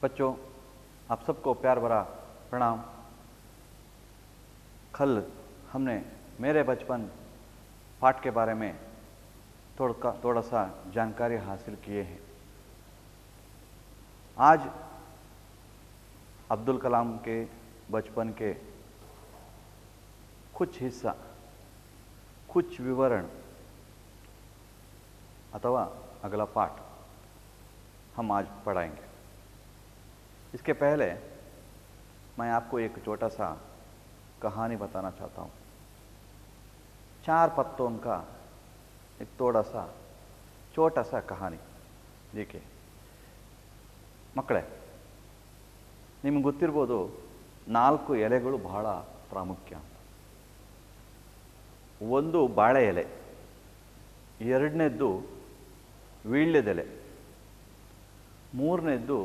बच्चों, आप सबको प्यार भरा प्रणाम। कल हमने मेरे बचपन पाठ के बारे में थोड़ा सा जानकारी हासिल किए हैं। आज अब्दुल कलाम के बचपन के कुछ हिस्सा, कुछ विवरण अथवा अगला पाठ हम आज पढ़ाएंगे। इसके पहले मैं आपको एक छोटा सा कहानी बताना चाहता हूँ। 4 पत्तों का एक छोटा सा कहानी। देखिए ಮಕ್ಕಳೇ, ನಿಮಗೆ ಗೊತ್ತಿರ್ಬೋದು 4 ಎಲೆಗಳು ಬಹಳ ಪ್ರಾಮುಖ್ಯ ಅಂತ. ಒಂದು ಬಾಳೆ ಎಲೆ, ಎರಡನೇದ್ದು ವೀಳ್ಯದೆಲೆ, ಮೂರನೇದ್ದು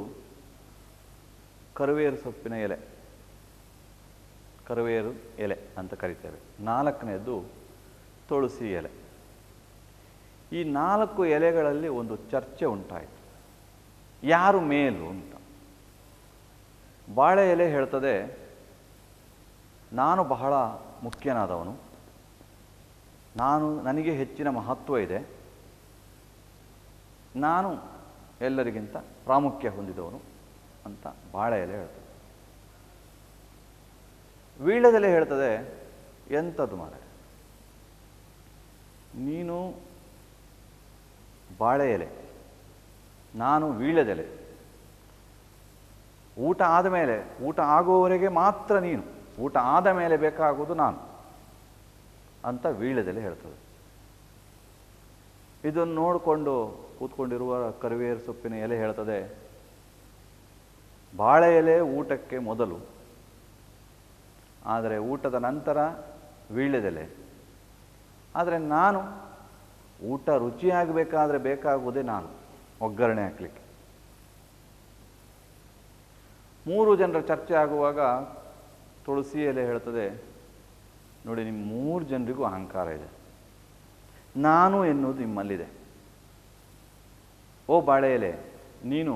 ಕರಿಬೇವು ಸೊಪ್ಪಿನ ಎಲೆ, ಕರಿಬೇವು ಎಲೆ ಅಂತ ಕರಿತೇವೆ. 4ನೇದ್ದು ತುಳಸಿ ಎಲೆ. ಈ 4 ಎಲೆಗಳಲ್ಲಿ ಒಂದು ಚರ್ಚೆ ಉಂಟಾಯಿತು, ಯಾರು ಮೇಲು ಅಂತ. ಬಾಳೆ ಎಲೆ ಹೇಳ್ತದೆ, ನಾನು ಬಹಳ ಮುಖ್ಯನಾದವನು, ನನಗೆ ಹೆಚ್ಚಿನ ಮಹತ್ವ ಇದೆ, ನಾನು ಎಲ್ಲರಿಗಿಂತ ಪ್ರಾಮುಖ್ಯ ಹೊಂದಿದವನು ಅಂತ ಬಾಳೆ ಎಲೆ ಹೇಳ್ತದೆ. ವೀಳ್ಯದೆಲೆ ಹೇಳ್ತದೆ, ಎಂಥದ್ದು ಮಾರೆ, ನೀನು ಬಾಳೆ ಎಲೆ, ನಾನು ವೀಳ್ಯದೆಲೆ, ಊಟ ಆದಮೇಲೆ, ಊಟ ಆಗುವವರೆಗೆ ಮಾತ್ರ ನೀನು, ಊಟ ಆದ ಮೇಲೆ ಬೇಕಾಗುವುದು ನಾನು ಅಂತ ವೀಳ್ಯದೆಲೆ ಹೇಳ್ತದೆ. ಇದನ್ನು ನೋಡಿಕೊಂಡು ಕೂತ್ಕೊಂಡಿರುವ ಕರಿಬೇವು ಸೊಪ್ಪಿನ ಎಲೆ ಹೇಳ್ತದೆ, ಬಾಳೆ ಎಲೆ ಊಟಕ್ಕೆ ಮೊದಲು, ಆದರೆ ಊಟದ ನಂತರ ವೀಳ್ಯದೆಲೆ. ಆದರೆ ನಾನು ಊಟ ರುಚಿಯಾಗಬೇಕಾದ್ರೆ ಬೇಕಾಗುವುದೇ ನಾನು, ಒಗ್ಗರಣೆ ಹಾಕಲಿಕ್ಕೆ. 3 ಜನರ ಚರ್ಚೆ ಆಗುವಾಗ ತುಳಸಿ ಎಲೆ ಹೇಳ್ತದೆ, ನೋಡಿ ನಿಮ್ಮ 3 ಜನರಿಗೂ ಅಹಂಕಾರ ಇದೆ, ನಾನು ಎನ್ನುವುದು ನಿಮ್ಮಲ್ಲಿದೆ. ಓ ಬಾಳೆ ಎಲೆ, ನೀನು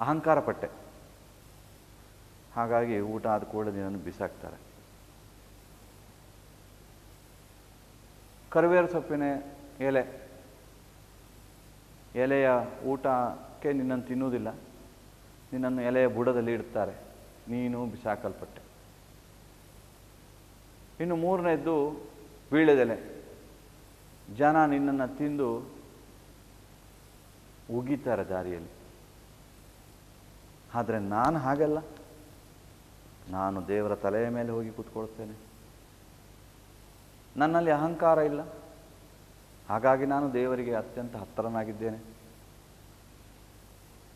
ಅಹಂಕಾರ ಪಟ್ಟೆ, ಹಾಗಾಗಿ ಊಟ ಆದ ಕೂಡಲೇ ನಿನ್ನನ್ನು ಬಿಸಾಕ್ತಾರೆ. ಕರಿಬೇವು ಸೊಪ್ಪಿನ ಎಲೆಯ ಊಟಕ್ಕೆ ನಿನ್ನನ್ನು ತಿನ್ನುವುದಿಲ್ಲ, ನಿನ್ನನ್ನು ಎಲೆಯ ಬುಡದಲ್ಲಿ ಇಡ್ತಾರೆ, ನೀನು ಬಿಸಾಕಲ್ಪಟ್ಟೆ. ಇನ್ನು 3ನೇದ್ದು ವೀಳ್ಯದೆಲೆ, ಜನ ನಿನ್ನನ್ನು ತಿಂದು ಉಗಿತಾರೆ ದಾರಿಯಲ್ಲಿ. ಆದರೆ ನಾನು ಹಾಗಲ್ಲ, ನಾನು ದೇವರ ತಲೆಯ ಮೇಲೆ ಹೋಗಿ ಕೂತ್ಕೊಳ್ತೇನೆ, ನನ್ನಲ್ಲಿ ಅಹಂಕಾರ ಇಲ್ಲ, ಹಾಗಾಗಿ ನಾನು ದೇವರಿಗೆ ಅತ್ಯಂತ ಹತ್ತಿರನಾಗಿದ್ದೇನೆ.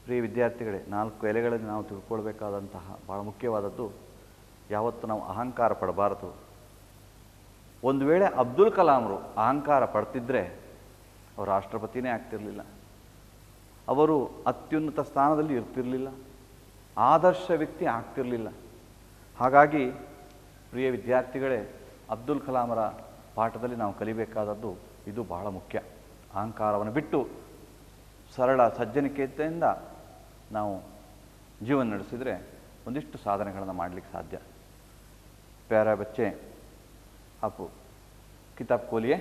ಪ್ರಿಯ ವಿದ್ಯಾರ್ಥಿಗಳೇ, 4 ಎಲೆಗಳಲ್ಲಿ ನಾವು ತಿಳ್ಕೊಳ್ಬೇಕಾದಂತಹ ಭಾಳ ಮುಖ್ಯವಾದದ್ದು, ಯಾವತ್ತು ನಾವು ಅಹಂಕಾರ ಪಡಬಾರದು. ಒಂದು ವೇಳೆ ಅಬ್ದುಲ್ ಕಲಾಂರು ಅಹಂಕಾರ ಪಡ್ತಿದ್ರೆ ಅವರು ರಾಷ್ಟ್ರಪತಿನೇ ಆಗ್ತಿರಲಿಲ್ಲ, ಅವರು ಅತ್ಯುನ್ನತ ಸ್ಥಾನದಲ್ಲಿ ಇರ್ತಿರಲಿಲ್ಲ, ಆದರ್ಶ ವ್ಯಕ್ತಿ ಆಗ್ತಿರಲಿಲ್ಲ. ಹಾಗಾಗಿ ಪ್ರಿಯ ವಿದ್ಯಾರ್ಥಿಗಳೇ, ಅಬ್ದುಲ್ ಕಲಾಮರ ಪಾಠದಲ್ಲಿ ನಾವು ಕಲಿಬೇಕಾದದ್ದು ಇದು ಬಹಳ ಮುಖ್ಯ. ಅಹಂಕಾರವನ್ನು ಬಿಟ್ಟು ಸರಳ ಸಜ್ಜನಿಕೆಯಿಂದ ನಾವು ಜೀವನ ನಡೆಸಿದರೆ ಒಂದಿಷ್ಟು ಸಾಧನೆಗಳನ್ನು ಮಾಡಲಿಕ್ಕೆ ಸಾಧ್ಯ. प्यारा बच्चे, आप किताब खोलिए,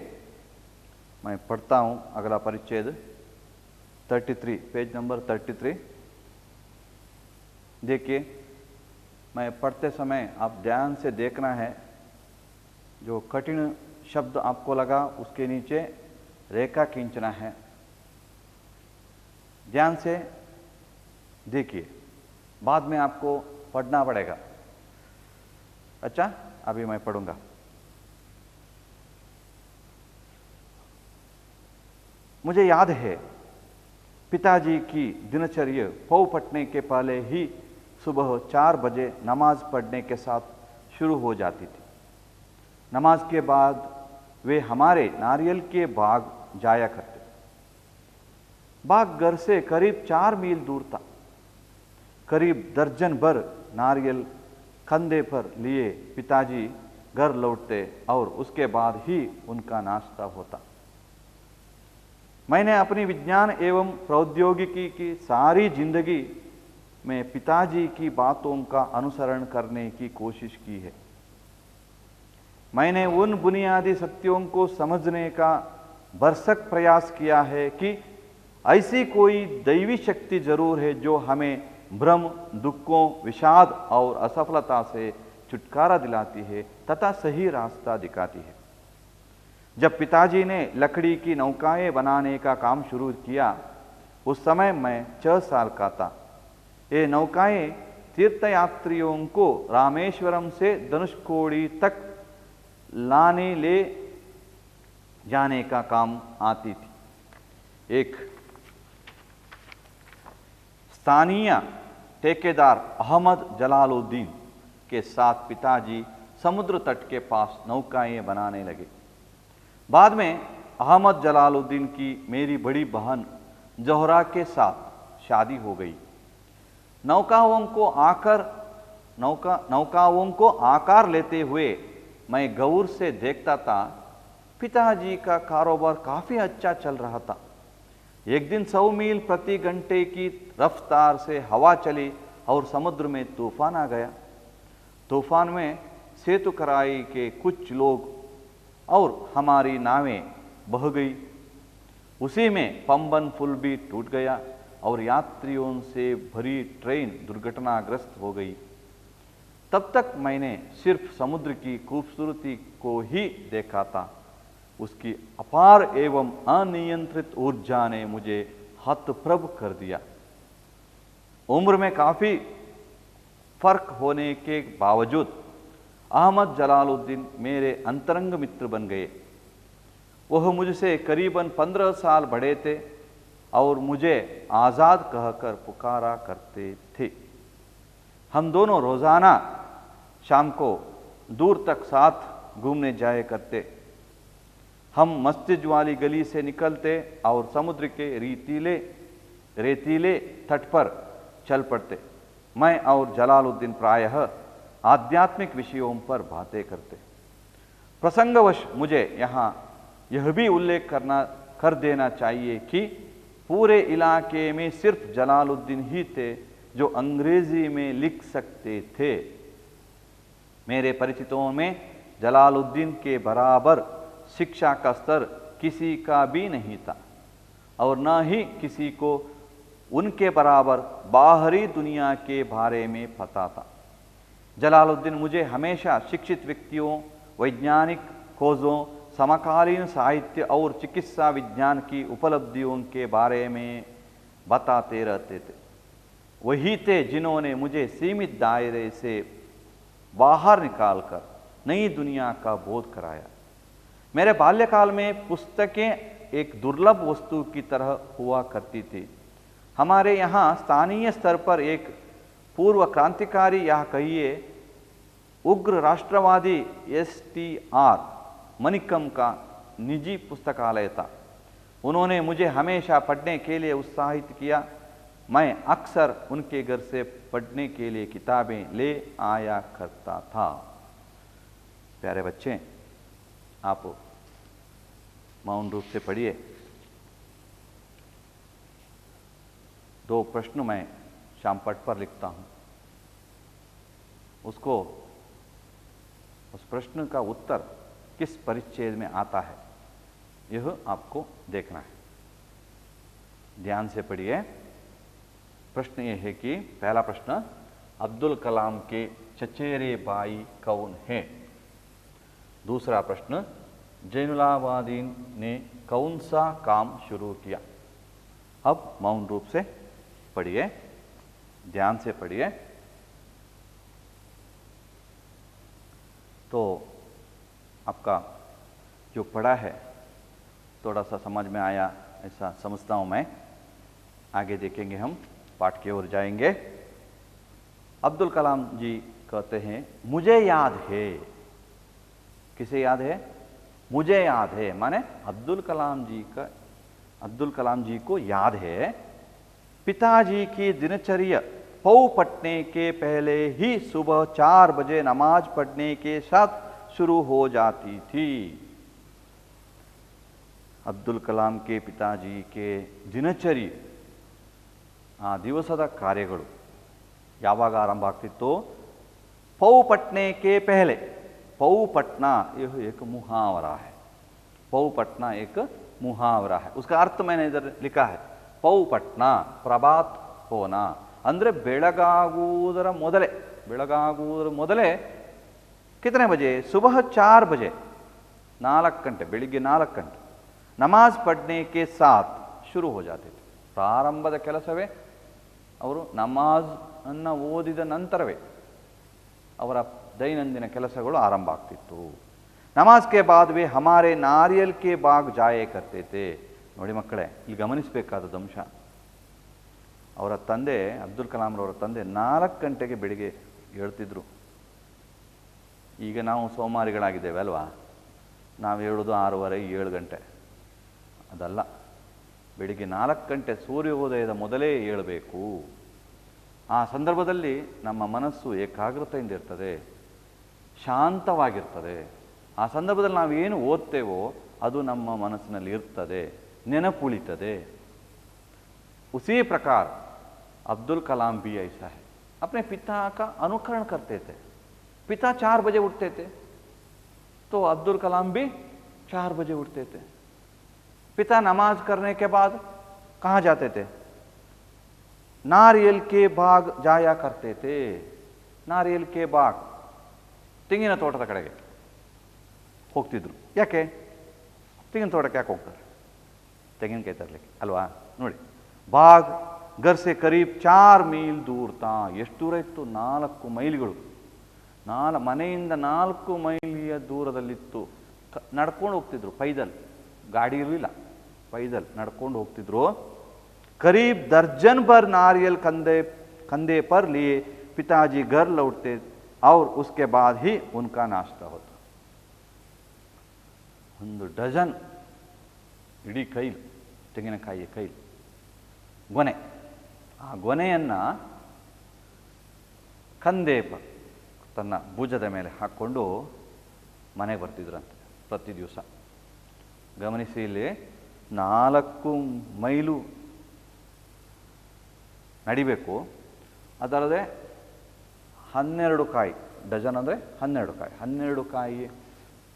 मैं पढ़ता हूँ अगला परिच्छेद 33, पेज नंबर 33। देखिए, मैं पढ़ते समय आप ध्यान से देखना है, जो कठिन शब्द आपको लगा उसके नीचे रेखा खींचना है। ध्यान से देखिए, बाद में आपको पढ़ना पड़ेगा। अच्छा, अभी मैं पढ़ूंगा। मुझे याद है, पिताजी की दिनचर्या पौ फटने के पहले ही सुबह 4 बजे नमाज पढ़ने के साथ शुरू हो जाती थी। नमाज के बाद वे हमारे नारियल के बाग जाया करते। बाग घर से करीब 4 मील दूर था। करीब दर्जन भर नारियल कंधे पर लिए पिताजी घर लौटते और उसके बाद ही उनका नाश्ता होता। मैंने अपनी विज्ञान एवं प्रौद्योगिकी की सारी जिंदगी में पिताजी की बातों का अनुसरण करने की कोशिश की है। मैंने उन बुनियादी सत्यों को समझने का भरसक प्रयास किया है कि ऐसी कोई दैवी शक्ति जरूर है जो हमें भ्रम, दुखों, विषाद और असफलता से छुटकारा दिलाती है तथा सही रास्ता दिखाती है। जब पिताजी ने लकड़ी की नौकाएं बनाने का काम शुरू किया, उस समय मैं 6 साल का था। ये नौकाएं तीर्थयात्रियों को रामेश्वरम से धनुषकोडी तक लाने ले जाने का काम आती थी। एक स्थानीय ठेकेदार अहमद जलालुद्दीन के साथ पिताजी समुद्र तट के पास नौकाएं बनाने लगे। बाद में अहमद जलालुद्दीन की मेरी बड़ी बहन जोहरा के साथ शादी हो गई। नौकाओं को आकार लेते हुए मैं गौर से देखता था। पिताजी का कारोबार काफी अच्छा चल रहा था। एक दिन 100 मील प्रति घंटे की रफ्तार से हवा चली और समुद्र में तूफान आ गया। तूफान में सेतुकराई के कुछ लोग और हमारी नावें बह गई। उसी में पंबन पुल भी टूट गया और यात्रियों से भरी ट्रेन दुर्घटनाग्रस्त हो गई। तब तक मैंने सिर्फ समुद्र की खूबसूरती को ही देखा था। उसकी अपार एवं अनियंत्रित ऊर्जा ने मुझे हतप्रभ कर दिया। उम्र में काफी फर्क होने के बावजूद अहमद जलालुद्दीन मेरे अंतरंग मित्र बन गए। वह मुझसे करीबन 15 साल बड़े थे और मुझे आजाद कहकर पुकारा करते थे। हम दोनों रोजाना शाम को दूर तक साथ घूमने जाया करते। हम मस्जिद वाली गली से निकलते और समुद्र के रेतीले तट पर चल पड़ते। मैं और जलालुद्दीन प्रायः आध्यात्मिक विषयों पर बातें करते। प्रसंगवश मुझे यहाँ यह भी उल्लेख कर देना चाहिए कि पूरे इलाके में सिर्फ जलालुद्दीन ही थे जो अंग्रेजी में लिख सकते थे। मेरे परिचितों में जलालुद्दीन के बराबर शिक्षा का स्तर किसी का भी नहीं था और न ही किसी को उनके बराबर बाहरी दुनिया के बारे में पता था। जलालुद्दीन मुझे हमेशा शिक्षित व्यक्तियों, वैज्ञानिक खोजों, समकालीन साहित्य और चिकित्सा विज्ञान की उपलब्धियों के बारे में बताते रहते थे। वही थे जिन्होंने मुझे सीमित दायरे से बाहर निकालकर नई दुनिया का बोध कराया। मेरे बाल्यकाल में पुस्तकें एक दुर्लभ वस्तु की तरह हुआ करती थी। हमारे यहाँ स्थानीय स्तर पर एक पूर्व क्रांतिकारी या कहिए उग्र राष्ट्रवादी STR मनिकम का निजी पुस्तकालय था। उन्होंने मुझे हमेशा पढ़ने के लिए उत्साहित किया। मैं अक्सर उनके घर से पढ़ने के लिए किताबें ले आया करता था। प्यारे बच्चे, आप मौन रूप से पढ़िए। 2 प्रश्न मैं श्यामपट्ट पर लिखता हूं। उस प्रश्न का उत्तर किस परिच्छेद में आता है, यह आपको देखना है। ध्यान से पढ़िए। प्रश्न यह है कि पहला प्रश्न, अब्दुल कलाम के चचेरे भाई कौन है? दूसरा प्रश्न, जैनुलाब्दीन ने कौन सा काम शुरू किया? अब मौन रूप से पढ़िए, ध्यान से पढ़िए। तो आपका जो पढ़ा है थोड़ा सा समझ में आया ऐसा समझता हूं मैं। आगे देखेंगे, हम पाठ की ओर जाएंगे। अब्दुल कलाम जी कहते हैं, मुझे याद है। किसे याद है? मुझे याद है, माने अब्दुल कलाम जी को याद है पिताजी की दिनचर्या पौ पटने के पहले ही सुबह 4 बजे नमाज पढ़ने के साथ शुरू हो जाती थी। ಅಬ್ದುಲ್ ಕಲಾಂ ಕೆ ಪಿತಾಜಿ ಕೆ ದಿನಚರಿ, ಆ ದಿವಸದ ಕಾರ್ಯಗಳು ಯಾವಾಗ ಆರಂಭ ಆಗ್ತಿತ್ತು? ಪೌ ಪಟ್ನೆ ಕೆ ಪೆಹಲೆ. पौ पटना यह एक मुहावरा है। पौ पटना एक मुहावरा है। उसका अर्थ मैंने इधर लिखा है, पौ पटना प्रभात होना ಅಂದರೆ ಬೆಳಗಾಗುವುದರ ಮೊದಲೇ, ಬೆಳಗಾಗುವುದರ ಮೊದಲೇ कितने बजे? सुबह 4 बजे, 4 ಗಂಟೆ, ಬೆಳಿಗ್ಗೆ 4 ಗಂಟೆ ನಮಾಜ್ ಪಡ್ನೆ ಕೆ ಸಾಥ್ ಶುರು ಹೋ ಜಾತೆ थे। ಪ್ರಾರಂಭದ ಕೆಲಸವೇ ಅವರು ನಮಾಜ್ ಅನ್ನು ಓದಿದ ನಂತರವೇ ಅವರ दैनंदिन ಕೆಲಸಗಳು ಆರಂಭ ಆಗ್ತಿತ್ತು। ನಮಾಜ್ ಕೆ ಬಾದ್ ವೇ ಹಮಾರೆ ನಾರಿಯಲ್ ಕೆ ಬಾಗ್ ಜಾಯೆ ಕರ್ತೆ ಥೇ। ನೋಡಿ ಮಕ್ಕಳೇ, ಇಲ್ಲಿ ಗಮನಿಸಬೇಕಾದ ಅಂಶ, ಅವರ ತಂದೆ ಅಬ್ದುಲ್ ಕಲಾಂ ರವರ ತಂದೆ 4 ಗಂಟೆಗೆ ಬೆಳಿಗ್ಗೆ ಹೇಳ್ತಿದ್ರು। ಈಗ ನಾವು ಸೋಮಾರಿಗಳಾಗಿದ್ದೇವೆ ಅಲ್ವಾ, ನಾವು ಹೇಳೋದು 6:30 7 ಗಂಟೆ, ಅದಲ್ಲ, ಬೆಳಿಗ್ಗೆ 4 ಗಂಟೆ ಸೂರ್ಯೋದಯದ ಮೊದಲೇ ಏಳಬೇಕು। ಆ ಸಂದರ್ಭದಲ್ಲಿ ನಮ್ಮ ಮನಸ್ಸು ಏಕಾಗ್ರತೆಯಿಂದ ಇರ್ತದೆ, ಶಾಂತವಾಗಿರ್ತದೆ। ಆ ಸಂದರ್ಭದಲ್ಲಿ ನಾವೇನು ಓದ್ತೇವೋ ಅದು ನಮ್ಮ ಮನಸ್ಸಿನಲ್ಲಿ ಇರ್ತದೆ, ನೆನಪುಳಿತದೆ। उसी प्रकार अब्दुल कलाम भी ऐसा है, अपने पिता का अनुकरण करते थे। पिता 4 बजे उठते थे तो अब्दुल कलाम भी 4 बजे उठते थे। पिता नमाज करने के बाद कहाँ जाते थे? नारियल के बाग जाया करते थे। नारियल के बाग, ತೆಂಗಿನ ತೋಟದ ಕಡೆಗೆ ಹೋಗ್ತಿದ್ರು। ಯಾಕೆ ತೆಂಗಿನ ತೋಟಕ್ಕೆ ಯಾಕೆ ಹೋಗ್ತಾರೆ? ತೆಂಗಿನಕಾಯಿ ತರಲಿಕ್ಕೆ ಅಲ್ವಾ? ನೋಡಿ, ಬಾಗ್ घर से करीब 4 मील दूर था। ಎಷ್ಟು ದೂರ ಇತ್ತು? 4 ಮೈಲಿಗಳು। ಮನೆಯಿಂದ 4 ಮೈಲಿಯ ದೂರದಲ್ಲಿತ್ತು। ನಡ್ಕೊಂಡು ಹೋಗ್ತಿದ್ರು, ಪೈದಲ್, ಗಾಡಿ ಇರಲಿಲ್ಲ, ಪೈದಲ್ ನಡ್ಕೊಂಡು ಹೋಗ್ತಿದ್ರು। करीब दर्जन भर नारियल कंधे पर लिए पिताजी घर लौटते और उसके बाद ही उनका नाश्ता होता। 1 ಡಜನ್ ಇಡೀ ಕೈಲು ತೆಂಗಿನಕಾಯಿಯ ಕೈಲು ಗೊನೆ, ಆ ಗೊನೆಯನ್ನು ಕಂದೇಪ ತನ್ನ ಭುಜದ ಮೇಲೆ ಹಾಕ್ಕೊಂಡು ಮನೆಗೆ ಬರ್ತಿದ್ರಂತೆ ಪ್ರತಿ ದಿವಸ। ಗಮನಿಸಿ, ಇಲ್ಲಿ 4 ಮೈಲು ನಡಿಬೇಕು, ಅದಲ್ಲದೆ 12 ಕಾಯಿ, ಡಜನ್ ಅಂದರೆ 12 ಕಾಯಿ, 12 ಕಾಯಿ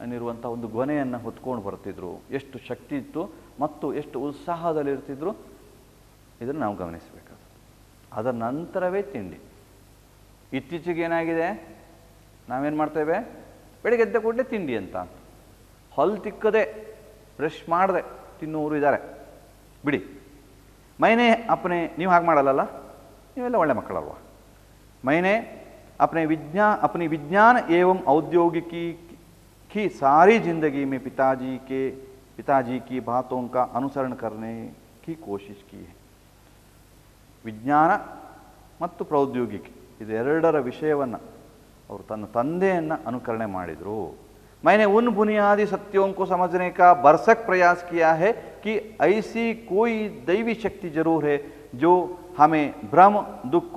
ಅನ್ನಿರುವಂಥ ಒಂದು ಗೊನೆಯನ್ನು ಹೊತ್ಕೊಂಡು ಬರ್ತಿದ್ರು। ಎಷ್ಟು ಶಕ್ತಿ ಇತ್ತು ಮತ್ತು ಎಷ್ಟು ಉತ್ಸಾಹದಲ್ಲಿರ್ತಿದ್ರು ಇದನ್ನು ನಾವು ಗಮನಿಸಬೇಕಾದ। ಅದರ ನಂತರವೇ ತಿಂಡಿ। ಇತ್ತೀಚೆಗೆ ಏನಾಗಿದೆ, ನಾವೇನು ಮಾಡ್ತೇವೆ? ಬೆಳಿಗ್ಗೆ ಎದ್ದ ಕೂಡಲೇ ತಿಂಡಿ ಅಂತ, ಹಲ್ಲು ತಿಕ್ಕದೆ ಬ್ರಷ್ ಮಾಡದೆ ತಿನ್ನೋರು ಇದ್ದಾರೆ, ಬಿಡಿ। ಮೈನೆ ಅಪ್ಪನೆ, ನೀವು ಹಾಗೆ ಮಾಡಲ್ಲ, ನೀವೆಲ್ಲ ಒಳ್ಳೆ ಮಕ್ಕಳಲ್ವಾ? ಮೈನೆ अपनी विज्ञान एवं औद्योगिकी की सारी जिंदगी में पिताजी की बातों का अनुसरण करने की कोशिश की है। ವಿಜ್ಞಾನ ಮತ್ತು ಪ್ರೌದ್ಯೋಗಿಕಿ ಇದೆರಡರ ವಿಷಯವನ್ನು ಅವರು ತನ್ನ ತಂದೆಯನ್ನು ಅನುಕರಣೆ ಮಾಡಿದರು। मैंने उन बुनियादी सत्यों को समझने का भरसक प्रयास किया है कि ऐसी कोई दैवी शक्ति जरूर है जो हमें भ्रम, दुख,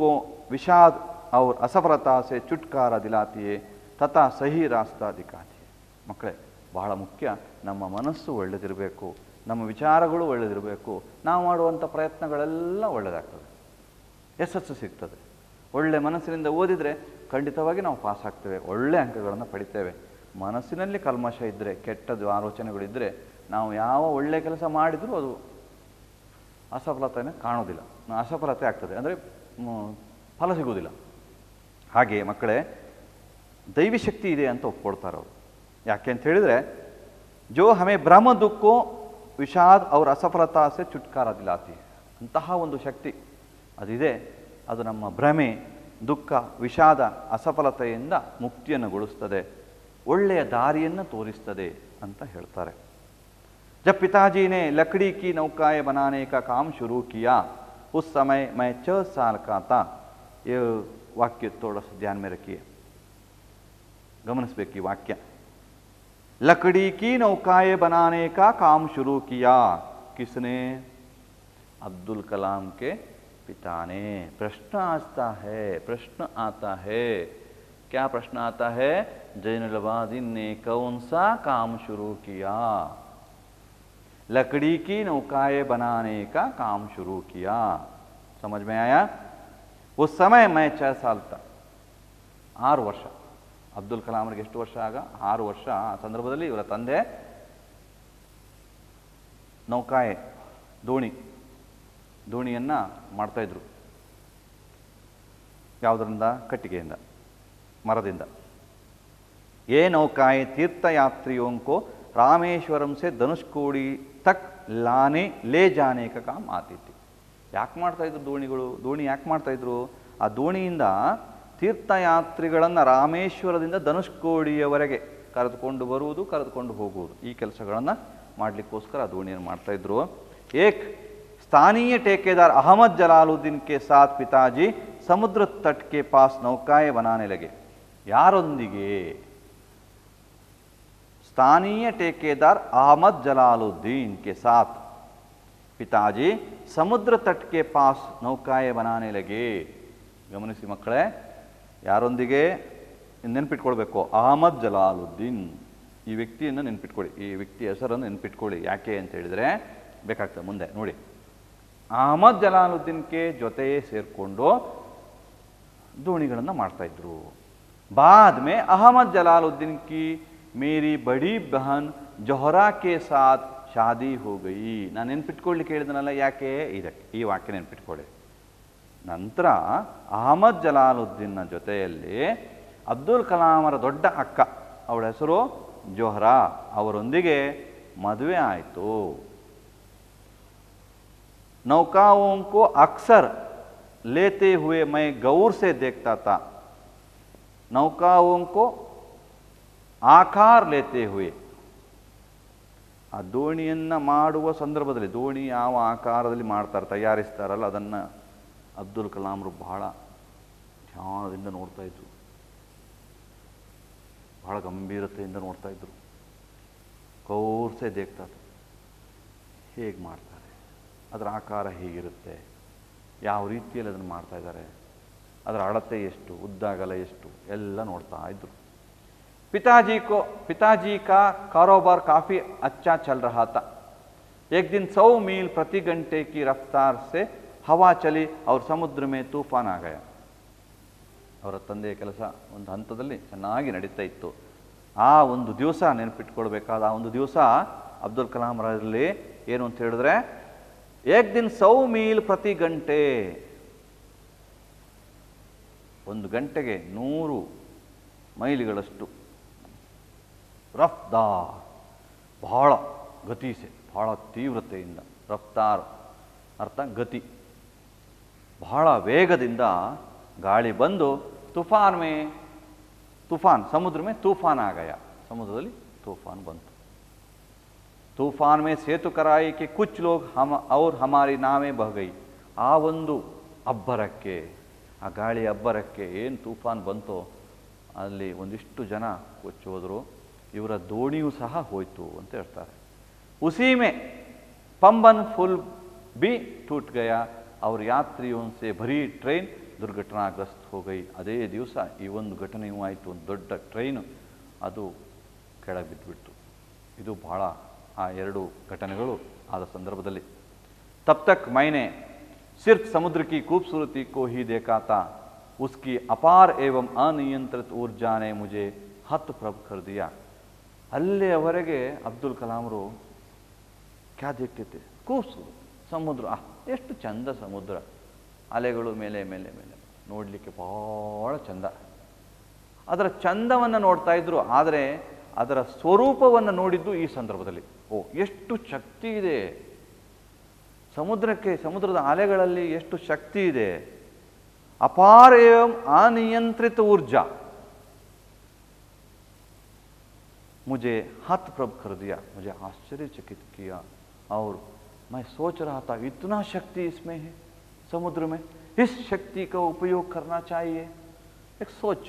विषाद और असफलता से छुटकारा दिलाती है तथा सही रास्ता दिखाती है। ಮಕ್ಕಳೇ, ಬಹಳ ಮುಖ್ಯ, ನಮ್ಮ ಮನಸ್ಸು ಒಳ್ಳೆದಿರಬೇಕು, ನಮ್ಮ ವಿಚಾರಗಳು ಒಳ್ಳೆದಿರಬೇಕು, ನಾವು ಮಾಡುವಂಥ ಪ್ರಯತ್ನಗಳೆಲ್ಲ ಒಳ್ಳೆಯದಾಗ್ತದೆ, ಯಶಸ್ಸು ಸಿಗ್ತದೆ। ಒಳ್ಳೆ ಮನಸ್ಸಿನಿಂದ ಓದಿದರೆ ಖಂಡಿತವಾಗಿ ನಾವು ಪಾಸ್ ಆಗ್ತೇವೆ, ಒಳ್ಳೆ ಅಂಕಗಳನ್ನು ಪಡಿತೇವೆ। ಮನಸ್ಸಿನಲ್ಲಿ ಕಲ್ಮಶ ಇದ್ದರೆ, ಕೆಟ್ಟದ್ದು ಆಲೋಚನೆಗಳಿದ್ದರೆ, ನಾವು ಯಾವ ಒಳ್ಳೆಯ ಕೆಲಸ ಮಾಡಿದರೂ ಅದು ಅಸಫಲತೆಯನ್ನು ಕಾಣೋದಿಲ್ಲ, ಅಸಫಲತೆ ಆಗ್ತದೆ, ಅಂದರೆ ಫಲ ಸಿಗೋದಿಲ್ಲ। ಹಾಗೆ ಮಕ್ಕಳೇ, ದೈವಿ ಶಕ್ತಿ ಇದೆ ಅಂತ ಒಪ್ಕೊಳ್ತಾರೆ ಅವರು। ಯಾಕೆ ಅಂತ ಹೇಳಿದರೆ, ಜೋ ಹಮೆ ಭ್ರಮ, ದುಃಖ, ವಿಷಾದ್ ಅವ್ರ ಅಸಫಲತಾ ಸೆ ಚುಟ್ಕಾರ ದಿಲಾತಿ, ಅಂತಹ ಒಂದು ಶಕ್ತಿ ಅದಿದೆ, ಅದು ನಮ್ಮ ಭ್ರಮೆ, ದುಃಖ, ವಿಷಾದ, ಅಸಫಲತೆಯಿಂದ ಮುಕ್ತಿಯನ್ನು ಗೊಳಿಸ್ತದೆ, ಒಳ್ಳೆಯ ದಾರಿಯನ್ನು ತೋರಿಸ್ತದೆ ಅಂತ ಹೇಳ್ತಾರೆ। जब पिताजी ने लकड़ी की नौकाएं बनाने का काम शुरू किया उस समय मैं 6 साल का था। ये वाक्य थोड़ा सा ध्यान में रखिए, गमनिसबेकी वाक्य। लकड़ी की नौकाएं बनाने का काम शुरू किया, किसने? अब्दुल कलाम के पिता ने। प्रश्न आता है, क्या प्रश्न आता है? जैनुल अबादीन ने कौन सा काम शुरू किया? लकड़ी की नौकाएं बनाने का काम शुरू किया। समझ में आया? उस समय मैं 6 साल था, 6 ವರ್ಷ, ಅಬ್ದುಲ್ ಕಲಾಂ ಅವರಿಗೆ ಎಷ್ಟು ವರ್ಷ ಆಗ? 6 ವರ್ಷ. ಆ ಸಂದರ್ಭದಲ್ಲಿ ಇವರ ತಂದೆ ನೌಕಾಯೆ ದೋಣಿಯನ್ನ ಮಾಡ್ತಾ ಇದ್ರು. ಯಾವುದರಿಂದ? ಕಟ್ಟಿಗೆಯಿಂದ, ಮರದಿಂದ. ये नौकाएं तीर्थयात्रियों को रामेश्वरम से धनुषकोडी तक ले जाने का काम आती थी. ಯಾಕೆ ಮಾಡ್ತಾ ಇದ್ರು ದೋಣಿ ಯಾಕೆ ಮಾಡ್ತಾ ಇದ್ರು? ಆ ದೋಣಿಯಿಂದ ತೀರ್ಥಯಾತ್ರಿಗಳನ್ನು ರಾಮೇಶ್ವರದಿಂದ ಧನುಷ್ಕೋಡಿಯವರೆಗೆ ಕರೆದುಕೊಂಡು ಬರುವುದು, ಕರೆದುಕೊಂಡು ಹೋಗುವುದು, ಈ ಕೆಲಸಗಳನ್ನು ಮಾಡಲಿಕ್ಕೋಸ್ಕರ ಆ ದೋಣಿಯನ್ನು ಮಾಡ್ತಾ ಇದ್ರು. ಏಕ್ स्थानीय ठेकेदार अहमद जलालुद्दीन के साथ पिताजी समुद्र तट के पास नौकाएं बनाने लगे. ಯಾರೊಂದಿಗೆ? स्थानीय ठेकेदार अहमद जलालुद्दीन के साथ पिताजी समुद्र तट के पास नौकाएं बनाने लगे. ಗಮನಿಸಿ ಮಕ್ಕಳೇ, ಯಾರೊಂದಿಗೆ ನೆನ್ಪಿಟ್ಕೊಳ್ಬೇಕು? ಅಹಮದ್ ಜಲಾಲುದ್ದೀನ್. ಈ ವ್ಯಕ್ತಿಯನ್ನು ನೆನ್ಪಿಟ್ಕೊಳ್ಳಿ, ಈ ವ್ಯಕ್ತಿ ಹೆಸರನ್ನು ನೆನ್ಪಿಟ್ಕೊಳ್ಳಿ. ಯಾಕೆ ಅಂತ ಹೇಳಿದರೆ ಬೇಕಾಗ್ತದೆ ಮುಂದೆ ನೋಡಿ. ಅಹಮದ್ ಜಲಾಲುದ್ದೀನ್ಗೆ ಜೊತೆ ಸೇರಿಕೊಂಡು ದೋಣಿಗಳನ್ನು ಮಾಡ್ತಾ ಇದ್ರು. बाद में अहमद जलालुद्दीन की मेरी बड़ी बहन ಜೊಹರಾ के साथ ಶಾದಿ हो गई. ನಾನು ನೆನ್ಪಿಟ್ಕೊಳ್ಳಿಕ್ಕೆ ಹೇಳಿದನಲ್ಲ, ಯಾಕೆ? ಇದಕ್ಕೆ ಈ ವಾಕ್ಯ ನೆನ್ಪಿಟ್ಕೊಳ್ಳಿ. ನಂತರ ಅಹಮದ್ ಜಲಾಲುದ್ದೀನ್ನ ಜೊತೆಯಲ್ಲಿ ಅಬ್ದುಲ್ ಕಲಾಮರ ದೊಡ್ಡ ಅಕ್ಕ, ಅವಳ ಹೆಸರು ಜೊಹರಾ, ಅವರೊಂದಿಗೆ ಮದುವೆ ಆಯಿತು. नौकाओं को अक्सर लेते हुए मैं गौर से देखता था. नौकाओं को आकार लेते हुए, ಆ ದೋಣಿಯನ್ನು ಮಾಡುವ ಸಂದರ್ಭದಲ್ಲಿ ದೋಣಿ ಯಾವ ಆಕಾರದಲ್ಲಿ ಮಾಡ್ತಾರೆ, ತಯಾರಿಸ್ತಾರಲ್ಲ, ಅದನ್ನು ಅಬ್ದುಲ್ ಕಲಾಂರು ಬಹಳ ಧ್ಯಾನದಿಂದ ನೋಡ್ತಾ ಇದ್ರು, ಬಹಳ ಗಂಭೀರತೆಯಿಂದ ನೋಡ್ತಾ ಇದ್ರು. ಗೌರ್ಸೆ ದೇಖ್ತಾ था. ಹೇಗೆ ಮಾಡ್ತಾರೆ, ಅದರ ಆಕಾರ ಹೇಗಿರುತ್ತೆ, ಯಾವ ರೀತಿಯಲ್ಲಿ ಅದನ್ನು ಮಾಡ್ತಾ ಇದ್ದಾರೆ, ಅದರ ಅಳತೆ ಎಷ್ಟು, ಉದ್ದ ಅಗಲ ಎಷ್ಟು, ಎಲ್ಲ ನೋಡ್ತಾ ಇದ್ರು. पिताजी का कारोबार काफ़ी अच्छा चल रहा था. एक दिन 100 मील प्रति घंटे की रफ्तार से हवा चली और समुद्र में तूफान आ गया. ಅವರ ತಂದೆಯ ಕೆಲಸ ಒಂದು ಹಂತದಲ್ಲಿ ಚೆನ್ನಾಗಿ ನಡೀತಾ ಇತ್ತು. ಆ ಒಂದು ದಿವಸ ನೆನಪಿಟ್ಕೊಳ್ಬೇಕಾದ ಆ ಒಂದು ದಿವಸ ಅಬ್ದುಲ್ ಕಲಾಂ ಅವರಲ್ಲಿ ಏನು ಅಂತ ಹೇಳಿದ್ರೆ, ಏಕ್ ದಿನ್ 100 ಮೀಲ್ ಪ್ರತಿ ಗಂಟೆ, ಒಂದು ಗಂಟೆಗೆ 100 ಮೈಲಿಗಳಷ್ಟು, ರಫ್ತಾರ್ ಬಹಳ ಗತಿ ಸೆ, ಬಹಳ ತೀವ್ರತೆಯಿಂದ, ರಫ್ತಾರ್ ಅರ್ಥ ಗತಿ, ಬಹಳ ವೇಗದಿಂದ ಗಾಳಿ ಬಂದು तूफान समुद्र में तूफान आ गया. ಸಮುದ್ರದಲ್ಲಿ तूफान ಬಂತು. तूफान में सेतु कराई कि कुछ लोग हम और हमारी नावें बह गई. ಆ ಒಂದು ಅಬ್ಬರಕ್ಕೆ, ಆ ಗಾಳಿ ಅಬ್ಬರಕ್ಕೆ ಏನು ತೂಫಾನ್ ಬಂತೋ ಅಲ್ಲಿ ಒಂದಿಷ್ಟು ಜನ ಕೊಚ್ಚೋದ್ರು, ಇವರ ದೋಣಿಯೂ ಸಹ ಹೋಯ್ತು ಅಂತ ಹೇಳ್ತಾರೆ. उसी में पंबन पुल भी टूट गया और यात्रियों से भरी ट्रेन दुर्घटनाग्रस्त हो गई. ಅದೇ ದಿವಸ ಈ ಒಂದು ಘಟನೆಯೂ ಆಯಿತು. ಒಂದು ದೊಡ್ಡ ಟ್ರೈನು ಅದು ಕೆಳಗೆ ಬಿದ್ದುಬಿಟ್ಟು. ಇದು ಬಹಳ ಆ ಎರಡು ಘಟನೆಗಳು ಆದ ಸಂದರ್ಭದಲ್ಲಿ. तब तक मैंने सिर्फ समुद्र की खूबसूरती को ही देखा था. उसकी अपार एवं अनियंत्रित ऊर्जा ने मुझे हतप्रभ कर दिया. ಅಲ್ಲಿಯವರೆಗೆ ಅಬ್ದುಲ್ ಕಲಾಂರು ಕ್ಯಾ ದೇಖ್ತೆ खूबसूरत ಸಮುದ್ರ, ಎಷ್ಟು ಚಂದ ಸಮುದ್ರ, ಅಲೆಗಳು ಮೇಲೆ ಮೇಲೆ ಮೇಲೆ ನೋಡಲಿಕ್ಕೆ ಬಹಳ ಚಂದ. ಅದರ ಚಂದವನ್ನು ನೋಡ್ತಾ ಇದ್ರು, ಆದರೆ ಅದರ ಸ್ವರೂಪವನ್ನು ನೋಡಿದ್ದು ಈ ಸಂದರ್ಭದಲ್ಲಿ. ಓ, ಎಷ್ಟು ಶಕ್ತಿ ಇದೆ ಸಮುದ್ರಕ್ಕೆ, ಸಮುದ್ರದ ಅಲೆಗಳಲ್ಲಿ ಎಷ್ಟು ಶಕ್ತಿ ಇದೆ. ಅಪಾರ एवं अनियंत्रित ऊर्जा मुझे हतप्रभ कर दिया, मुझे आश्चर्यचकित किया. और मैं सोच रहा था इतना शक्ति इसमें है समुद्र में, इस शक्ति का उपयोग करना चाहिए. एक सोच,